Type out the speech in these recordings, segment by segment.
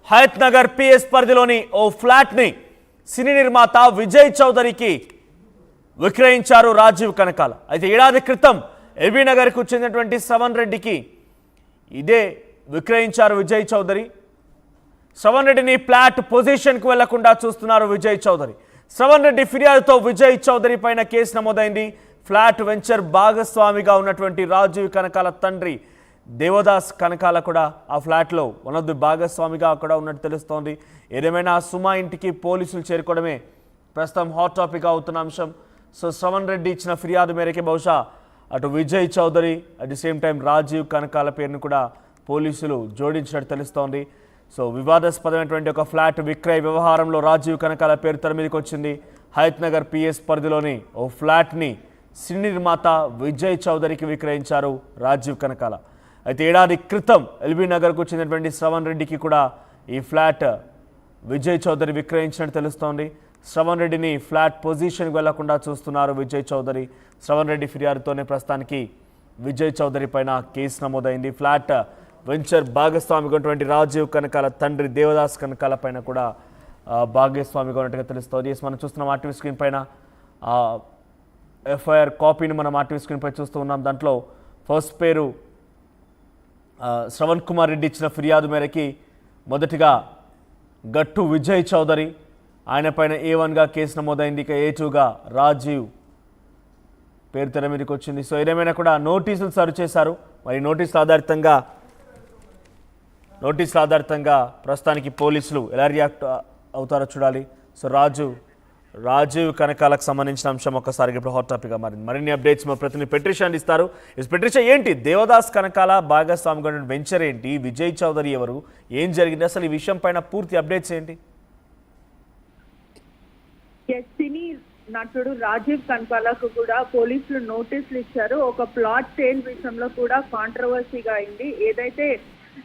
Hayath Nagar PS పరిధిలోని ఓ flat ని సినీ నిర్మాత విజయ్ చౌదరికి విక్రయించారు రాజీవ్ కనకాల. అయితే ఏడాది క్రితం ఎల్బీ నగర్కు చెందినటువంటి శ్రవణ్ రెడ్డికి ఇదే విక్రయించారు విజయ్ చౌదరి. శ్రవణ్ రెడ్డిని ఫ్లాట్ పొజిషన్కు వెళ్లకుండా చూస్తున్నారు విజయ్ చౌదరి. శ్రవణ్ రెడ్డి ఫిర్యాదుతో విజయ్ చౌదరి పైన కేసు నమోదైంది. ఫ్లాట్ వెంచర్ భాగస్వామిగా ఉన్నటువంటి రాజీవ్ కనకాల తండ్రి దేవదాస్ కనకాల కూడా ఆ ఫ్లాట్లో వన్ ఆఫ్ ది భాగస్వామిగా కూడా ఉన్నట్టు తెలుస్తోంది. ఏదేమైనా సుమా ఇంటికి పోలీసులు చేరుకోవడమే ప్రస్తుతం హాట్ టాపిక్ అవుతున్న అంశం. సో శ్రవణ్ రెడ్డి ఇచ్చిన ఫిర్యాదు మేరకే బహుశా అటు Vijay Chaudhary at the same time Rajeev Kanakala పేరును కూడా పోలీసులు జోడించినట్టు తెలుస్తోంది. సో వివాదాస్పదమైనటువంటి ఒక ఫ్లాట్ విక్రయ వ్యవహారంలో రాజీవ్ కనకాల పేరు తెర మీదకి వచ్చింది. హయత్ నగర్ పిఎస్ పరిధిలోని ఓ ఫ్లాట్ని సినీ నిర్మాత విజయ్ చౌదరికి విక్రయించారు రాజీవ్ కనకాల. అయితే ఏడాది క్రితం ఎల్బీ నగర్కు చెందినటువంటి శ్రవణ్ రెడ్డికి కూడా ఈ ఫ్లాట్ విజయ్ చౌదరి విక్రయించినట్టు తెలుస్తోంది. శ్రవణ్ రెడ్డిని ఫ్లాట్ పొజిషన్కి వెళ్లకుండా చూస్తున్నారు విజయ్ చౌదరి. శ్రవణ్ రెడ్డి ఫిర్యాదుతోనే ప్రస్తుతానికి విజయ్ చౌదరి పైన కేసు నమోదైంది. ఫ్లాట్ వెంచర్ భాగస్వామిగా ఉన్నటువంటి రాజీవ్ కనకాల తండ్రి దేవదాస్ కనకాల పైన కూడా భాగస్వామిగా ఉన్నట్టుగా తెలుస్తోంది. మనం చూస్తున్నాం ఆర్టీవీ స్క్రీన్ పైన ఎఫ్ఐఆర్ కాపీని మనం ఆర్టీవీ స్క్రీన్ పై చూస్తూ ఉన్నాం. దాంట్లో ఫస్ట్ పేరు శ్రవణ్ కుమార్ రెడ్డి ఇచ్చిన ఫిర్యాదు మేరకి మొదటిగా గట్టు విజయ్ చౌదరి, ఆయన పైన A1గా కేసు నమోదైంది. ఇక A2గా రాజీవ్ పేరు తెర మీదకి వచ్చింది. సో ఏదేమైనా కూడా నోటీసులు సర్వ్ చేశారు. మరి నోటీసుల ఆధారితంగా ప్రస్తుతానికి పోలీసులు ఎలా రియాక్ట్ అవుతారో చూడాలి. సో రాజీవ్ కనకాలకు సంబంధించిన అంశం ఒక్కసారి ఇప్పుడు హాట్ టాపిక్గా మారింది. మరిన్ని అప్డేట్స్ మా ప్రతినిధి పెట్రిషా అందిస్తారు. పెట్రిషా, ఏంటి దేవదాస్ కనకాల భాగస్వామిగా వెంచర్ ఏంటి, విజయ్ చౌదరి ఎవరు, ఏం జరిగింది, అసలు ఈ విషయం పైన పూర్తి అప్డేట్స్ ఏంటి? సినీ నటుడు రాజీవ్ కనకాలకు కూడా పోలీసులు నోటీసులు ఇచ్చారు. ఒక ప్లాట్ సేల్ విషయంలో కూడా కాంట్రవర్సీగా అయింది. ఏదైతే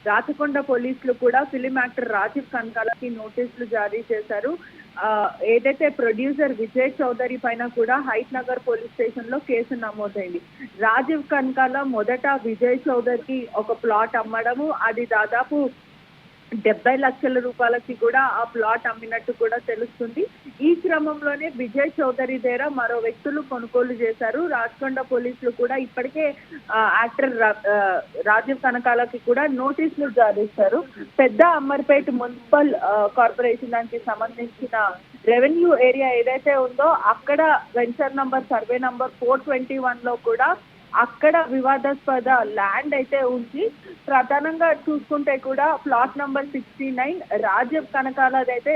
రాచకొండ పోలీసులు కూడా ఫిలిం యాక్టర్ రాజీవ్ కనకాలకి నోటీసులు జారీ చేశారు. ఏదైతే ప్రొడ్యూసర్ విజయ్ చౌదరి పైన కూడా హయత్ నగర్ పోలీస్ స్టేషన్ లో కేసు నమోదైంది. రాజీవ్ కనకాల మొదట విజయ్ చౌదరికి ఒక ప్లాట్ అమ్మడము, అది దాదాపు 70 లక్షల రూపాయలకి కూడా ఆ ప్లాట్ అమ్మినట్టు కూడా తెలుస్తుంది. ఈ క్రమంలోనే విజయ్ చౌదరి దగ్గర మరో వ్యక్తులు కొనుగోలు చేశారు. రాచకొండ పోలీసులు కూడా ఇప్పటికే యాక్టర్ రాజీవ్ కనకాలకి కూడా నోటీసులు జారీ చేశారు. పెద్ద అమ్మర్పేట మున్సిపల్ కార్పొరేషన్ దానికి సంబంధించిన రెవెన్యూ ఏరియా ఏదైతే ఉందో అక్కడ వెంచర్ నంబర్ సర్వే నంబర్ 421 లో కూడా అక్కడ వివాదాస్పద ల్యాండ్ అయితే ఉంది. ప్రధానంగా చూసుకుంటే కూడా ప్లాట్ నంబర్ 69 రాజీవ్ కనకాలదైతే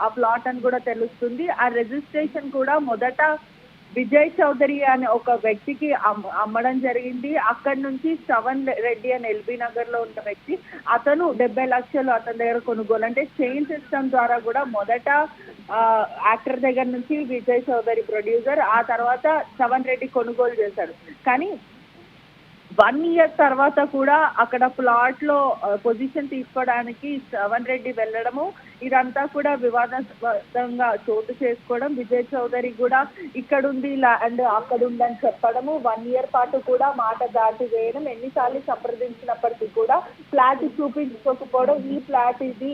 ఆ ప్లాట్ అని కూడా తెలుస్తుంది. ఆ రిజిస్ట్రేషన్ కూడా మొదట విజయ్ చౌదరి అనే ఒక వ్యక్తికి అమ్మడం జరిగింది. అక్కడి నుంచి శ్రవణ్ రెడ్డి అని ఎల్బీ నగర్ లో ఉన్న వ్యక్తి, అతను 70 లక్షలు అతని దగ్గర కొనుగోలు, అంటే చైన్ సిస్టమ్ ద్వారా కూడా మొదట యాక్టర్ దగ్గర నుంచి విజయ్ చౌదరి ప్రొడ్యూసర్, ఆ తర్వాత శ్రవణ్ రెడ్డి కొనుగోలు చేశారు. కానీ 1 ఇయర్ తర్వాత కూడా అక్కడ ప్లాట్ లో పొజిషన్ తీసుకోవడానికి శ్రవణ్ రెడ్డి వెళ్ళడము, ఇదంతా కూడా వివాదాస్పదంగా చోటు చేసుకోవడం, విజయ్ చౌదరి కూడా ఇక్కడుంది ల్యాండ్ అక్కడుందని చెప్పడము, 1 ఇయర్ పాటు కూడా మాట దాటి వేయడం, ఎన్నిసార్లు సంప్రదించినప్పటికీ కూడా ఫ్లాట్ చూపించుకోకపోవడం, ఈ ఫ్లాట్ ఇది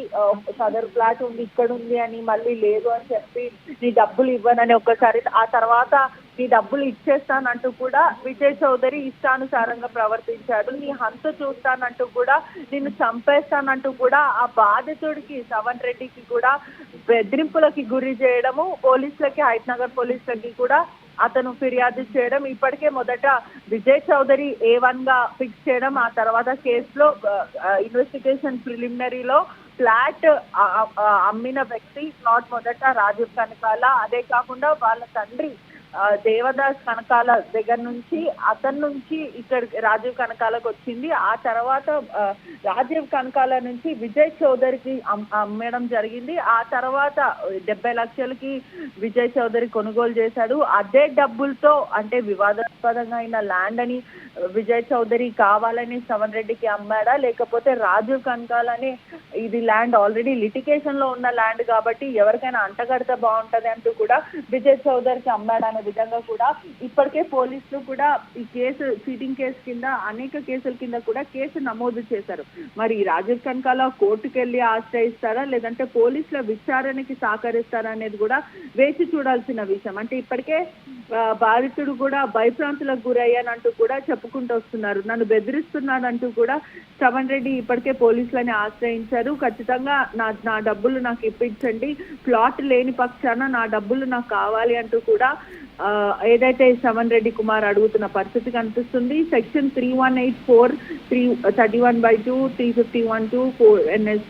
సదర్ ఫ్లాట్ ఉంది ఇక్కడ ఉంది అని మళ్ళీ లేదు అని చెప్పి నీ డబ్బులు ఇవ్వనని ఒకసారి, ఆ తర్వాత నీ డబ్బులు ఇచ్చేస్తానంటూ కూడా విజయ్ చౌదరి ఇష్టానుసారంగా ప్రవర్తించాడు. నీ హంత చూస్తానంటూ కూడా నిన్ను చంపేస్తానంటూ కూడా ఆ బాధితుడికి శ్రవణ్ రెడ్డికి కూడా బెదిరింపులకి గురి చేయడము, పోలీసులకి హయత్ నగర్ పోలీసులకి కూడా అతను ఫిర్యాదు చేయడం, ఇప్పటికే మొదట విజయ్ చౌదరి A1గా ఫిక్స్ చేయడం, ఆ తర్వాత కేసులో ఇన్వెస్టిగేషన్ ప్రిలిమినరీలో ఫ్లాట్ అమ్మిన వ్యక్తి ప్లాట్ మొదట రాజీవ్ కనకాల, అదే కాకుండా వాళ్ళ తండ్రి దేవదాస్ కనకాల దగ్గర నుంచి అతని నుంచి ఇక్కడ రాజీవ్ కనకాలకు వచ్చింది. ఆ తర్వాత రాజీవ్ కనకాల నుంచి విజయ్ చౌదరికి అమ్మడం జరిగింది. ఆ తర్వాత 70 లక్షలకి విజయ్ చౌదరి కొనుగోలు చేశాడు. అదే డబ్బులతో, అంటే వివాదాస్పదంగా అయిన ల్యాండ్ అని విజయ్ చౌదరి కావాలని శ్రవణ్ రెడ్డికి అమ్మాడా, లేకపోతే రాజీవ్ కనకాలని ఇది ల్యాండ్ ఆల్రెడీ లిటిగేషన్ లో ఉన్న ల్యాండ్ కాబట్టి ఎవరికైనా అంటగడితే బాగుంటది అంటూ కూడా విజయ్ చౌదరికి అమ్మాడా అనే విధంగా కూడా ఇప్పటికే పోలీసులు కూడా ఈ కేసు చీటింగ్ కేసు కింద అనేక కేసుల కింద కూడా కేసు నమోదు చేశారు. మరి రాజీవ్ కనకాల కోర్టుకు వెళ్ళి ఆశ్రయిస్తారా లేదంటే పోలీసుల విచారణకి సహకరిస్తారా అనేది కూడా వేచి చూడాల్సిన విషయం. అంటే ఇప్పటికే బాధితుడు కూడా భయభ్రాంతులకు గురయ్యానంటూ కూడా చెప్పుకుంటూ వస్తున్నారు. నన్ను బెదిరిస్తున్నానంటూ కూడా శ్రవణ్ రెడ్డి ఇప్పటికే పోలీసులని ఆశ్రయించారు. ఖచ్చితంగా నా డబ్బులు నాకు ఇప్పించండి, ప్లాట్ లేని పక్షాన నా డబ్బులు నాకు కావాలి అంటూ కూడా ఏదైతే శ్రవణ్ రెడ్డి కుమార్ అడుగుతున్న పరిస్థితి కనిపిస్తుంది. సెక్షన్ 3184, 31/2, 351(2), NS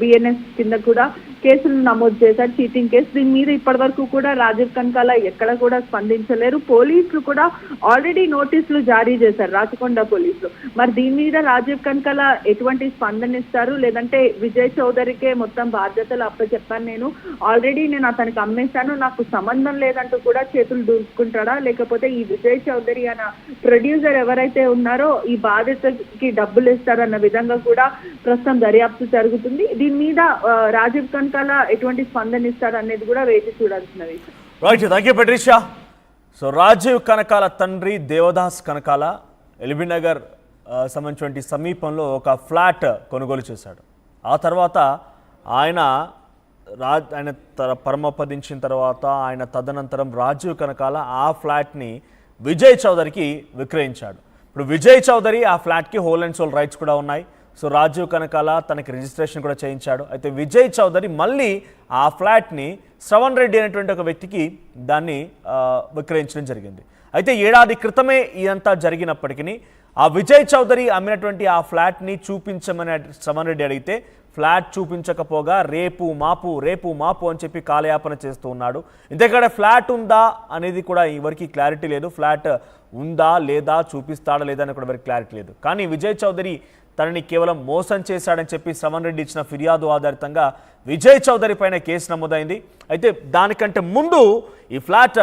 BNS కింద కూడా కేసులు నమోదు చేశారు, చీటింగ్ కేసు. దీని మీద ఇప్పటి వరకు కూడా రాజీవ్ కనకాల ఎక్కడ కూడా స్పందించలేరు. పోలీసులు కూడా ఆల్రెడీ నోటీసులు జారీ చేశారు, రాచకొండ పోలీసులు. మరి దీని మీద రాజీవ్ కనకాల ఎటువంటి స్పందన ఇస్తారు, లేదంటే విజయ్ చౌదరికే మొత్తం బాధ్యతలు అప్పచెప్పాను, నేను ఆల్రెడీ అతనికి అమ్మేశాను, నాకు సంబంధం లేదంటూ కూడా చేతులు దూసుకుంటాడా, లేకపోతే ఈ విజయ్ చౌదరి అన్న ప్రొడ్యూసర్ ఎవరైతే ఉన్నారో ఈ బాధ్యతకి డబ్బులు ఇస్తారన్న విధంగా కూడా ప్రస్తుతం దర్యాప్తు జరుగుతుంది. దీని మీద రాజీవ్ కనకాల ఎటువంటి స్పందన ఇస్తారు అనేది కూడా వేచి చూడాల్సిన విషయం. Right, thank you Patricia. So Rajiv Kanakala తండ్రి దేవదాస్ కనకాల ఎల్బీ నగర్ సంబంధించిన సమీపంలో ఒక ఫ్లాట్ కొనుగోలు చేశాడు. ఆ తర్వాత ఆయన పరమపదించిన తర్వాత ఆయన తదనంతరం రాజీవ్ కనకాల ఆ ఫ్లాట్ని విజయ్ చౌదరికి విక్రయించాడు. ఇప్పుడు విజయ్ చౌదరి ఆ ఫ్లాట్కి హోల్ అండ్ సోల్ రైట్స్ కూడా ఉన్నాయి. సో రాజీవ్ కనకాల తనకి రిజిస్ట్రేషన్ కూడా చేయించాడు. అయితే విజయ్ చౌదరి మళ్ళీ ఆ ఫ్లాట్ని శ్రవణ్ రెడ్డి అనేటువంటి ఒక వ్యక్తికి దాన్ని విక్రయించడం జరిగింది. అయితే ఏడాది క్రితమే ఇదంతా జరిగినప్పటికీ ఆ విజయ్ చౌదరి అమ్మినటువంటి ఆ ఫ్లాట్ని చూపించమని శ్రవణ్ రెడ్డి అడిగితే ఫ్లాట్ చూపించకపోగా రేపు మాపు అని చెప్పి కాలయాపన చేస్తూ ఉన్నాడు. ఇంతకాడ ఫ్లాట్ ఉందా అనేది కూడా ఎవరికి క్లారిటీ లేదు. ఫ్లాట్ ఉందా లేదా, చూపిస్తాడా లేదా అని కూడా ఎవరికి క్లారిటీ లేదు. కానీ విజయ్ చౌదరి తనని కేవలం మోసం చేశాడని చెప్పి శ్రవణ్ రెడ్డి ఇచ్చిన ఫిర్యాదు ఆధారితంగా విజయ్ చౌదరి పైన కేసు నమోదైంది. అయితే దానికంటే ముందు ఈ ఫ్లాట్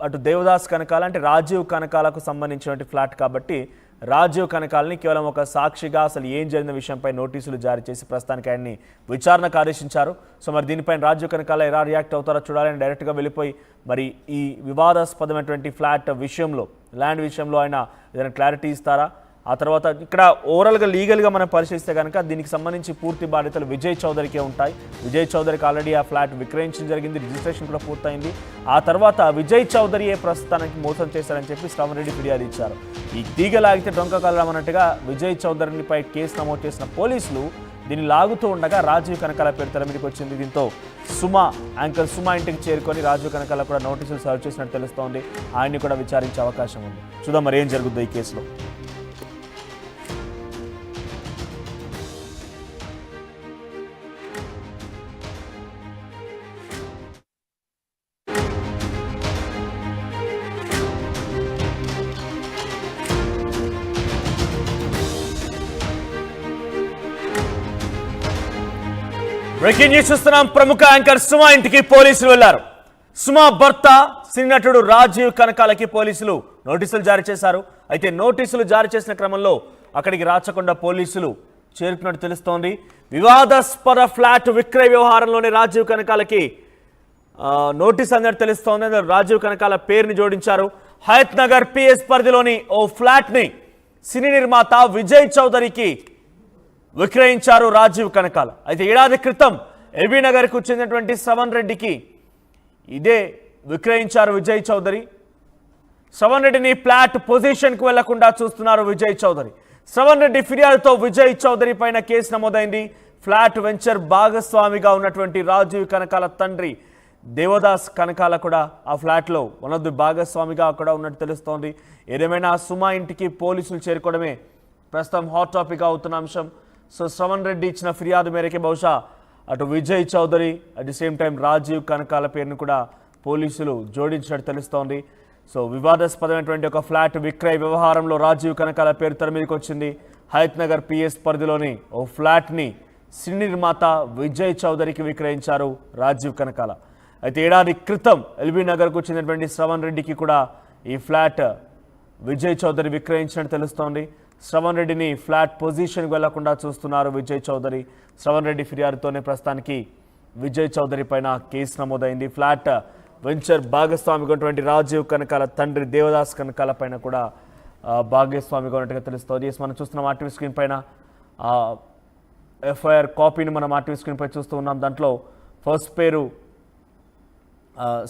అటు దేవదాస్ కనకాల అంటే రాజీవ్ కనకాలకు సంబంధించినటువంటి ఫ్లాట్ కాబట్టి రాజీవ్ కనకాలని కేవలం ఒక సాక్షిగా అసలు ఏం జరిగిన విషయంపై నోటీసులు జారీ చేసి ప్రస్తుతానికి ఆయన్ని విచారణకు ఆదేశించారు. సో మరి దీనిపైన రాజీవ్ కనకాల ఎలా రియాక్ట్ అవుతారో చూడాలని డైరెక్ట్గా వెళ్ళిపోయి మరి ఈ వివాదాస్పదమైనటువంటి ఫ్లాట్ విషయంలో, ల్యాండ్ విషయంలో ఆయన ఏదైనా క్లారిటీ ఇస్తారా, ఆ తర్వాత ఇక్కడ ఓవరాల్గా లీగల్గా మనం పరిశీలిస్తే కనుక దీనికి సంబంధించి పూర్తి బాధ్యతలు విజయ్ చౌదరికే ఉంటాయి. విజయ్ చౌదరికి ఆల్రెడీ ఆ ఫ్లాట్ విక్రయించడం జరిగింది, రిజిస్ట్రేషన్ కూడా పూర్తయింది. ఆ తర్వాత విజయ్ చౌదరియే ప్రస్తుతానికి మోసం చేశారని చెప్పి శ్రవణ్ రెడ్డి ఫిర్యాదు ఇచ్చారు. ఈ తీగలాగితే డొంక కలరమన్నట్టుగా విజయ్ చౌదరిపై కేసు నమోదు చేసిన పోలీసులు దీన్ని లాగుతూ ఉండగా రాజీవ్ కనకాల పేరు తెర మీదకి వచ్చింది. దీంతో యాంకర్ సుమా ఇంటికి చేరుకొని రాజీవ్ కనకాల కూడా నోటీసులు సర్వ్ చేసినట్టు తెలుస్తోంది. ఆయన్ని కూడా విచారించే అవకాశం ఉంది. చూద్దాం మరి ఏం జరుగుతుందో ఈ కేసులో. బ్రేకింగ్ న్యూస్ చూస్తున్నాం. ప్రముఖ యాంకర్ సుమా ఇంటికి పోలీసులు వెళ్లారు. సుమా భర్త సినీ నటుడు రాజీవ్ కనకాలకి పోలీసులు నోటీసులు జారీ చేశారు. అయితే నోటీసులు జారీ చేసిన క్రమంలో అక్కడికి రాచకొండ పోలీసులు చేరుకున్నట్టు తెలుస్తోంది. వివాదాస్పద ఫ్లాట్ విక్రయ వ్యవహారంలోనే రాజీవ్ కనకాలకి నోటీస్ అన్నట్టు తెలుస్తోంది. రాజీవ్ కనకాల పేరుని జోడించారు. హయత్ నగర్ PS పరిధిలోని ఓ ఫ్లాట్ని సినీ నిర్మాత విజయ్ చౌదరికి విక్రయించారు రాజీవ్ కనకాల. అయితే ఏడాది క్రితం ఎల్బీ నగర్కు చెందినటువంటి శ్రవణ్ రెడ్డికి ఇదే విక్రయించారు విజయ్ చౌదరి. శ్రవణ్ రెడ్డిని ఫ్లాట్ పొజిషన్కు వెళ్లకుండా చూస్తున్నారు విజయ్ చౌదరి. శ్రవణ్ రెడ్డి ఫిర్యాదుతో విజయ్ చౌదరి పైన కేసు నమోదైంది. ఫ్లాట్ వెంచర్ భాగస్వామిగా ఉన్నటువంటి రాజీవ్ కనకాల తండ్రి దేవదాస్ కనకాల కూడా ఆ ఫ్లాట్లో వనొద్దు భాగస్వామిగా కూడా ఉన్నట్టు తెలుస్తోంది. ఏదేమైనా సుమా ఇంటికి పోలీసులు చేరుకోవడమే ప్రస్తుతం హాట్ టాపిక్ అవుతున్న అంశం. సో శ్రవణ్ రెడ్డి ఇచ్చిన ఫిర్యాదు మేరకే బహుశా అటు Vijay Chaudhary at the same time Rajeev Kanakala పేరును కూడా పోలీసులు జోడించినట్టు తెలుస్తోంది. సో వివాదాస్పదమైనటువంటి ఒక ఫ్లాట్ విక్రయ వ్యవహారంలో రాజీవ్ కనకాల పేరు తెర మీదకి వచ్చింది. హయత్ నగర్ PS పరిధిలోని ఓ ఫ్లాట్ని సినీ నిర్మాత విజయ్ చౌదరికి విక్రయించారు రాజీవ్ కనకాల. అయితే ఏడాది క్రితం ఎల్బీ నగర్కు చెందినటువంటి శ్రవణ్ రెడ్డికి కూడా ఈ ఫ్లాట్ విజయ్ చౌదరి విక్రయించినట్టు తెలుస్తోంది. శ్రవణ్ రెడ్డిని ఫ్లాట్ పొజిషన్కి వెళ్లకుండా చూస్తున్నారు విజయ్ చౌదరి. శ్రవణ్ రెడ్డి ఫిర్యాదుతోనే ప్రస్తుతానికి విజయ్ చౌదరి పైన కేసు నమోదైంది. ఫ్లాట్ వెంచర్ భాగస్వామిగా ఉన్నటువంటి రాజీవ్ కనకాల తండ్రి దేవదాస్ కనకాల పైన కూడా భాగస్వామిగా ఉన్నట్టుగా తెలుస్తుంది. మనం చూస్తున్నాం ఆర్టీవీ స్క్రీన్ పైన ఎఫ్ఐఆర్ కాపీని మనం ఆర్టీవీ స్క్రీన్ పై చూస్తూ ఉన్నాం. దాంట్లో ఫస్ట్ పేరు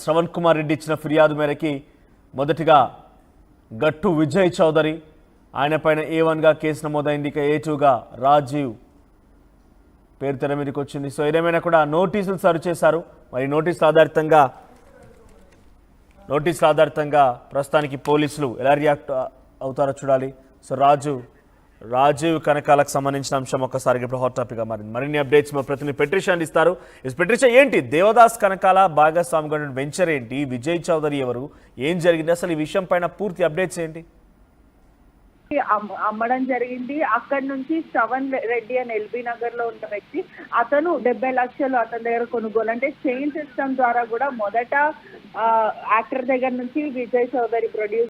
శ్రవణ్ కుమార్ రెడ్డి ఇచ్చిన ఫిర్యాదు మేరకి మొదటిగా గట్టు విజయ్ చౌదరి ఆయన పైన A1గా కేసు నమోదైంది. ఇక A2గా రాజీవ్ పేరు తెర మీదకి వచ్చింది. సో ఏదేమైనా కూడా నోటీసులు సర్వ్ చేశారు. మరి నోటీసుల ఆధారితంగా ప్రస్తుతానికి పోలీసులు ఎలా రియాక్ట్ అవుతారో చూడాలి. సో రాజీవ్ కనకాలకు సంబంధించిన అంశం ఒక్కసారి ఇప్పుడు హాట్ టాపిక్గా మారింది. మరిన్ని అప్డేట్స్ మా ప్రతినిధి పెట్రిషా అందిస్తారు. పెట్రిషా, ఏంటి దేవదాస్ కనకాల భాగస్వామిగా వెంచర్ ఏంటి, విజయ్ చౌదరి ఎవరు, ఏం జరిగింది, అసలు ఈ విషయం పైన పూర్తి అప్డేట్స్ ఏంటి? అమ్మడం జరిగింది. అక్కడి నుంచి శ్రవణ్ రెడ్డి అని ఎల్బీ నగర్ లో ఉన్న వ్యక్తి, అతను 70 లక్షలు అతని దగ్గర కొనుగోలు, అంటే చైన్ సిస్టమ్ ద్వారా కూడా మొదట యాక్టర్ దగ్గర నుంచి విజయ్ చౌదరి ప్రొడ్యూస్